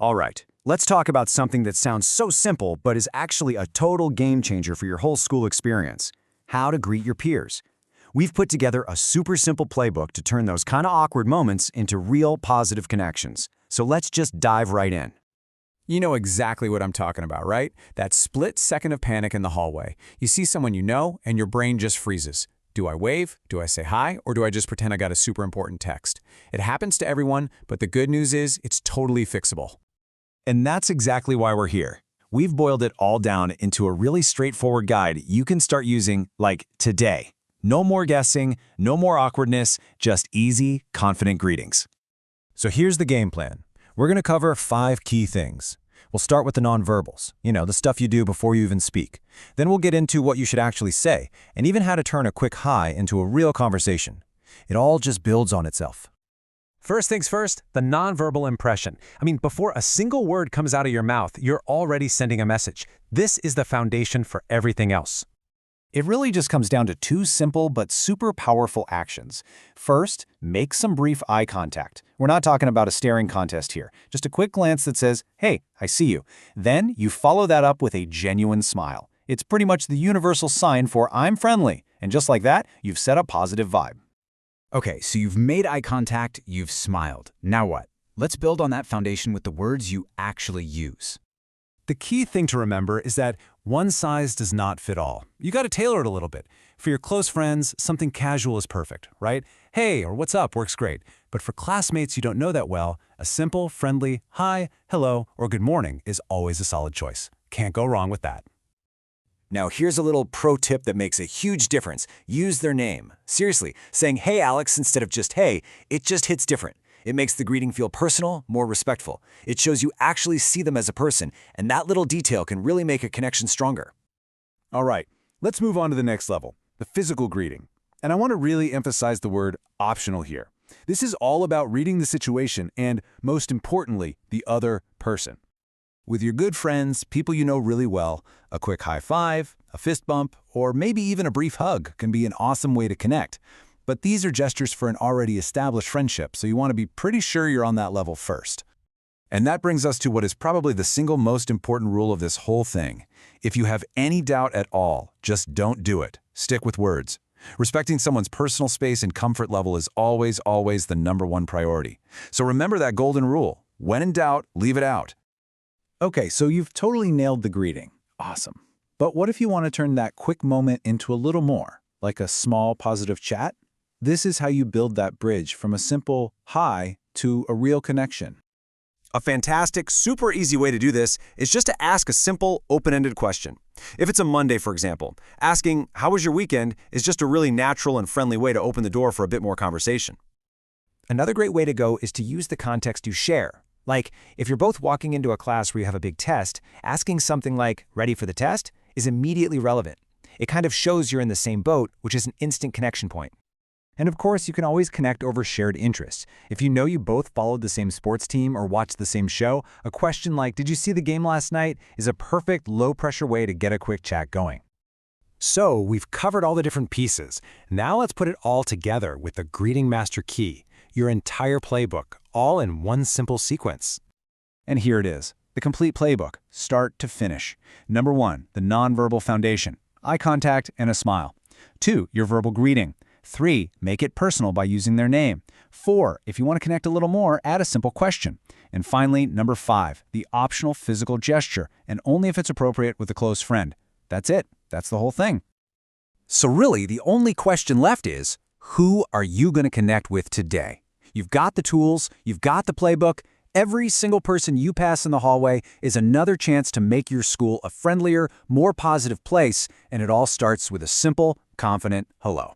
All right, let's talk about something that sounds so simple but is actually a total game changer for your whole school experience: how to greet your peers. We've put together a super simple playbook to turn those kind of awkward moments into real positive connections. So let's just dive right in. You know exactly what I'm talking about, right? That split second of panic in the hallway. You see someone you know, and your brain just freezes. Do I wave? Do I say hi? Or do I just pretend I got a super important text? It happens to everyone, but the good news is it's totally fixable. And that's exactly why we're here. We've boiled it all down into a really straightforward guide you can start using, like, today. No more guessing, no more awkwardness, just easy, confident greetings. So here's the game plan. We're going to cover 5 key things. We'll start with the nonverbals, the stuff you do before you even speak. Then we'll get into what you should actually say, and even how to turn a quick hi into a real conversation. It all just builds on itself. First things first, the nonverbal impression. Before a single word comes out of your mouth, you're already sending a message. This is the foundation for everything else. It really just comes down to 2 simple but super powerful actions. First, make some brief eye contact. We're not talking about a staring contest here. Just a quick glance that says, "Hey, I see you." Then you follow that up with a genuine smile. It's pretty much the universal sign for "I'm friendly." And just like that, you've set a positive vibe. Okay, so you've made eye contact, you've smiled. Now what? Let's build on that foundation with the words you actually use. The key thing to remember is that one size does not fit all. You got to tailor it a little bit. For your close friends, something casual is perfect, right? Hey or what's up works great. But for classmates you don't know that well, a simple, friendly hi, hello, or good morning is always a solid choice. Can't go wrong with that. Now here's a little pro tip that makes a huge difference. Use their name. Seriously, saying "Hey Alex" instead of just "Hey," it just hits different. It makes the greeting feel personal, more respectful. It shows you actually see them as a person, and that little detail can really make a connection stronger. All right, let's move on to the next level, the physical greeting. And I want to really emphasize the word optional here. This is all about reading the situation and, most importantly, the other person. With your good friends, people you know really well, a quick high five, a fist bump, or maybe even a brief hug can be an awesome way to connect. But these are gestures for an already established friendship, so you want to be pretty sure you're on that level first. And that brings us to what is probably the single most important rule of this whole thing. If you have any doubt at all, just don't do it. Stick with words. Respecting someone's personal space and comfort level is always the #1 priority. So remember that golden rule. When in doubt, leave it out. Okay, so you've totally nailed the greeting. Awesome. But what if you want to turn that quick moment into a little more, like a small positive chat? This is how you build that bridge from a simple hi to a real connection. A fantastic, super easy way to do this is just to ask a simple, open-ended question. If it's a Monday, for example, asking, "How was your weekend?" is just a really natural and friendly way to open the door for a bit more conversation. Another great way to go is to use the context you share. Like, if you're both walking into a class where you have a big test, asking something like, "Ready for the test?" is immediately relevant. It kind of shows you're in the same boat, which is an instant connection point. And of course, you can always connect over shared interests. If you know you both followed the same sports team or watched the same show, a question like, "Did you see the game last night?" is a perfect low-pressure way to get a quick chat going. So, we've covered all the different pieces. Now let's put it all together with the Greeting Master Key, your entire playbook, all in one simple sequence. And here it is, the complete playbook, start to finish. Number 1, the nonverbal foundation, eye contact and a smile. 2, your verbal greeting. 3, make it personal by using their name. 4, if you want to connect a little more, add a simple question. And finally, number 5, the optional physical gesture, and only if it's appropriate with a close friend. That's it. That's the whole thing. So really, the only question left is, who are you going to connect with today? You've got the tools, you've got the playbook. Every single person you pass in the hallway is another chance to make your school a friendlier, more positive place, and it all starts with a simple, confident hello.